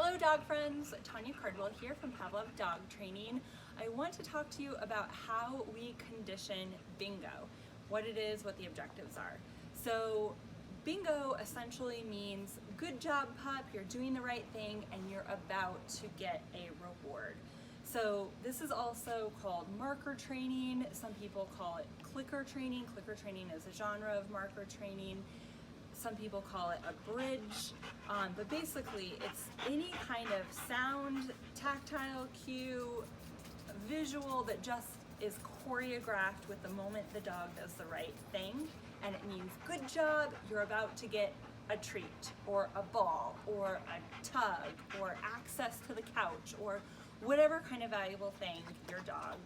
Hello dog friends, Tanya Cardwell here from Pavlov Dog Training. I want to talk to you about how we condition bingo, what it is, what the objectives are. So bingo essentially means good job pup, you're doing the right thing and you're about to get a reward. So this is also called marker training. Some people call it clicker training. Clicker training is a genre of marker training. Some people call it a bridge, but basically it's any kind of sound, tactile cue, visual that just is choreographed with the moment the dog does the right thing, and it means good job, you're about to get a treat or a ball or a tug or access to the couch or whatever kind of valuable thing your dog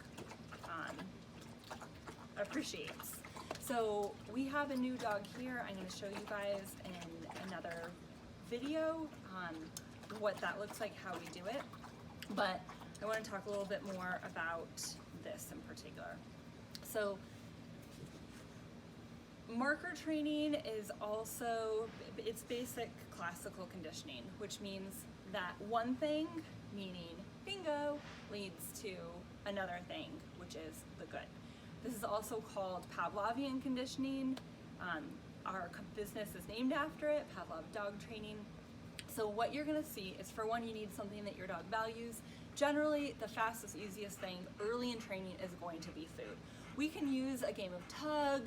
appreciates. So we have a new dog here. I'm going to show you guys in another video what that looks like, how we do it. But I want to talk a little bit more about this in particular. So marker training is also, it's basic classical conditioning, which means that one thing, meaning bingo, leads to another thing, which is the good. This is also called Pavlovian conditioning. Our business is named after it, Pavlov Dog Training. So what you're gonna see is, for one, you need something that your dog values. Generally, the fastest, easiest thing early in training is going to be food. We can use a game of tug,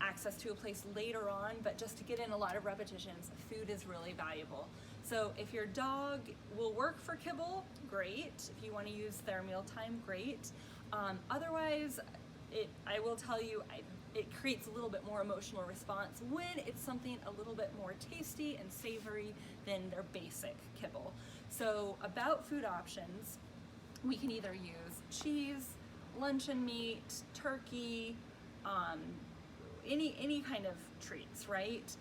access to a place later on, but just to get in a lot of repetitions, food is really valuable. So if your dog will work for kibble, great. If you wanna use their mealtime, great. Otherwise, I will tell you, it creates a little bit more emotional response when it's something a little bit more tasty and savory than their basic kibble. So about food options, we can either use cheese, luncheon meat, turkey, any kind of treats, right?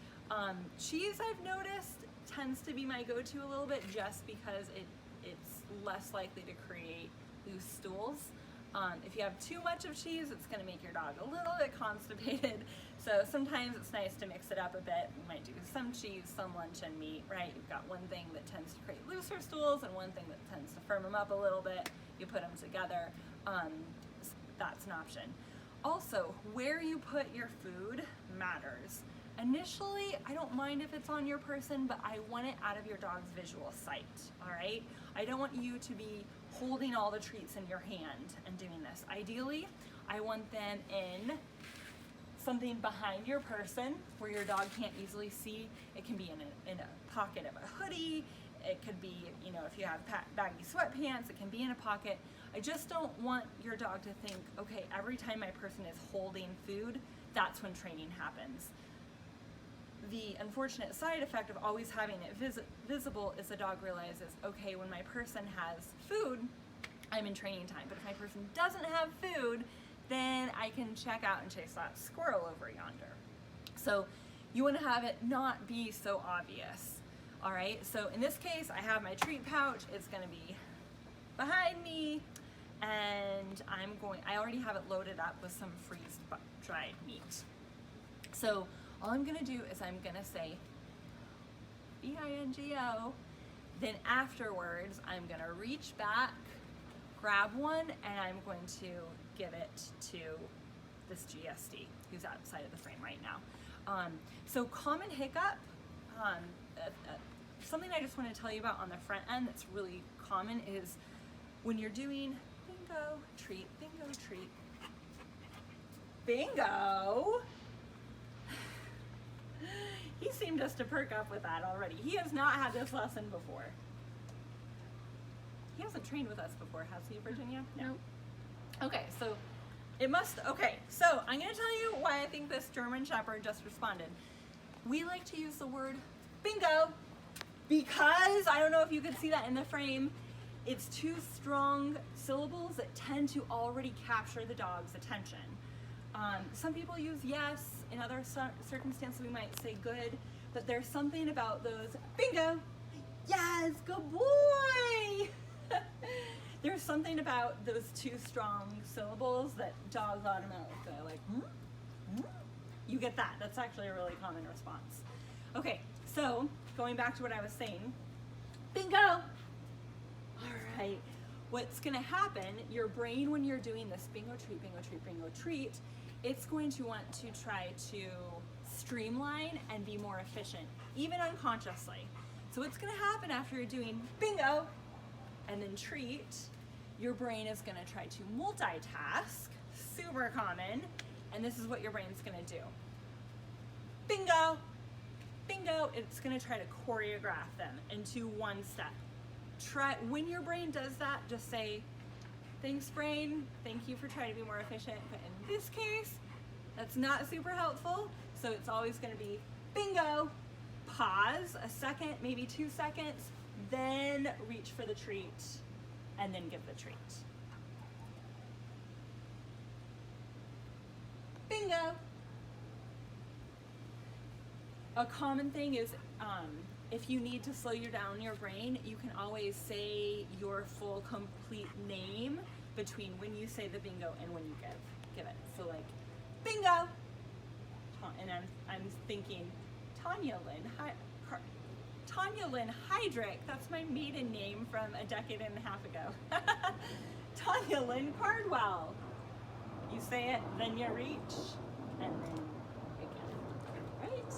Cheese, I've noticed, tends to be my go-to a little bit just because it's less likely to create loose stools. If you have too much of cheese, it's going to make your dog a little bit constipated. So sometimes it's nice to mix it up a bit. You might do some cheese, some luncheon meat, right? You've got one thing that tends to create looser stools and one thing that tends to firm them up a little bit. You put them together. That's an option. Also, where you put your food matters. Initially, I don't mind if it's on your person, but I want it out of your dog's visual sight, all right? I don't want you to be holding all the treats in your hand and doing this. Ideally, I want them in something behind your person where your dog can't easily see. It can be in a pocket of a hoodie. It could be, you know, if you have baggy sweatpants, it can be in a pocket. I just don't want your dog to think, okay, every time my person is holding food, that's when training happens. The unfortunate side effect of always having it visible is the dog realizes, okay, when my person has food, I'm in training time. But if my person doesn't have food, then I can check out and chase that squirrel over yonder. So you want to have it not be so obvious. All right, so in this case, I have my treat pouch. It's going to be behind me, and I already have it loaded up with some freeze-dried meat. So all I'm gonna do is I'm gonna say B-I-N-G-O, then afterwards I'm gonna reach back, grab one, and I'm going to give it to this GSD who's outside of the frame right now. So common hiccup, something I just want to tell you about on the front end that's really common is when you're doing bingo, treat, bingo, treat, bingo. He seemed just to perk up with that already. He has not had this lesson before. He hasn't trained with us before, has he, Virginia? No. Okay, so it must, okay, so I'm gonna tell you why I think this German Shepherd just responded. We like to use the word bingo because, I don't know if you could see that in the frame, it's two strong syllables that tend to already capture the dog's attention. Some people use yes, in other circumstances we might say good, but there's something about those, bingo, yes, good boy. There's something about those two strong syllables that dogs automatically go like, You get that, that's actually a really common response. Okay, so going back to what I was saying, bingo. All right. What's gonna happen, your brain, when you're doing this bingo treat, bingo treat, bingo treat, it's going to want to try to streamline and be more efficient, even unconsciously. So what's gonna happen after you're doing bingo and then treat, your brain is gonna try to multitask, super common, and this is what your brain's gonna do. Bingo, bingo, it's gonna try to choreograph them into one step. When your brain does that, just say, thanks brain, thank you for trying to be more efficient, but in this case, that's not super helpful, so it's always gonna be bingo, pause a second, maybe 2 seconds, then reach for the treat, and then give the treat. Bingo. A common thing is, if you need to slow you down your brain, you can always say your full complete name between when you say the bingo and when you give it. So like, bingo, and I'm thinking, Tanya Lynn Heydrich, that's my maiden name from a decade and a half ago. Tanya Lynn Cardwell. You say it, then you reach, and then again, right?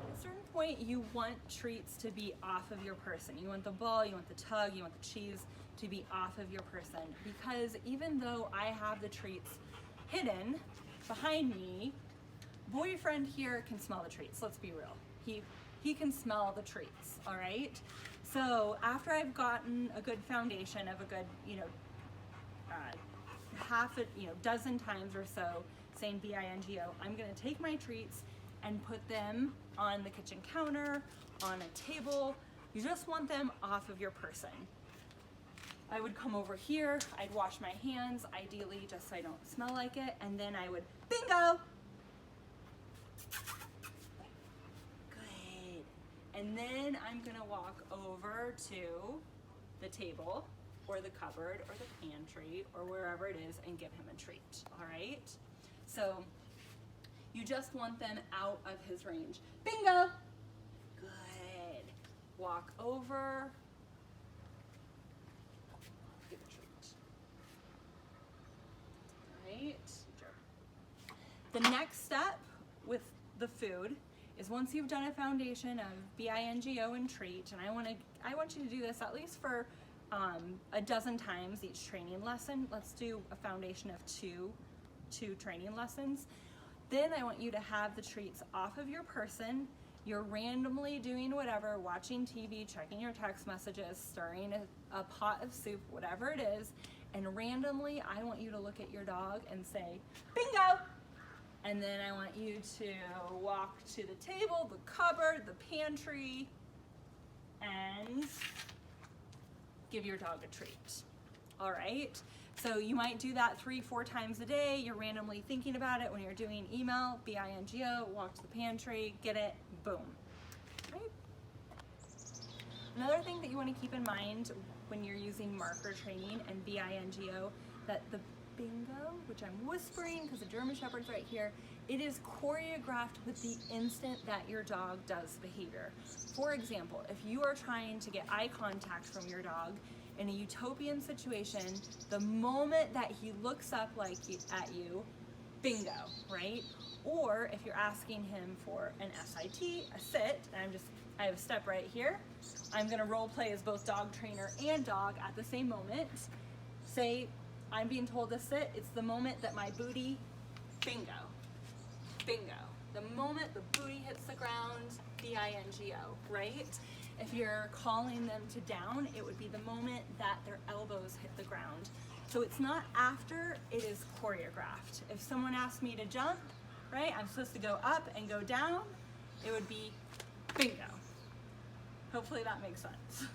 At a certain point, you want treats to be off of your person. You want the ball, you want the tug, you want the cheese to be off of your person, because even though I have the treats hidden behind me, boyfriend here can smell the treats. Let's be real. He can smell the treats, all right? So after I've gotten a good foundation of a good, dozen times or so saying B-I-N-G-O, I'm gonna take my treats and put them on the kitchen counter, on a table. You just want them off of your person. I would come over here, I'd wash my hands, ideally just so I don't smell like it, and then I would bingo! Good. And then I'm gonna walk over to the table or the cupboard or the pantry or wherever it is and give him a treat, all right? So you just want them out of his range. Bingo! Good. Walk over, give a treat. All right? The next step with the food is, once you've done a foundation of B-I-N-G-O and treat, and I want you to do this at least for a dozen times each training lesson. Let's do a foundation of two training lessons. Then I want you to have the treats off of your person. You're randomly doing whatever, watching TV, checking your text messages, stirring a pot of soup, whatever it is, and randomly I want you to look at your dog and say, bingo! And then I want you to walk to the table, the cupboard, the pantry, and give your dog a treat. All right? So you might do that 3-4 times a day. You're randomly thinking about it when you're doing email, B-I-N-G-O, walk to the pantry, get it, boom. Right? Another thing that you want to keep in mind when you're using marker training and B-I-N-G-O, that the bingo, which I'm whispering because the German Shepherd's right here, it is choreographed with the instant that your dog does behavior. For example, if you are trying to get eye contact from your dog in a utopian situation, the moment that he looks up at you, bingo, right? Or if you're asking him for an SIT, a sit, and I have a step right here. I'm gonna role play as both dog trainer and dog at the same moment. Say, I'm being told to sit, it's the moment that my booty, bingo, bingo. The moment the booty hits the ground, B-I-N-G-O, right? If you're calling them to down, it would be the moment that their elbows hit the ground. So it's not after, it is choreographed. If someone asked me to jump, right, I'm supposed to go up and go down, it would be bingo. Hopefully that makes sense.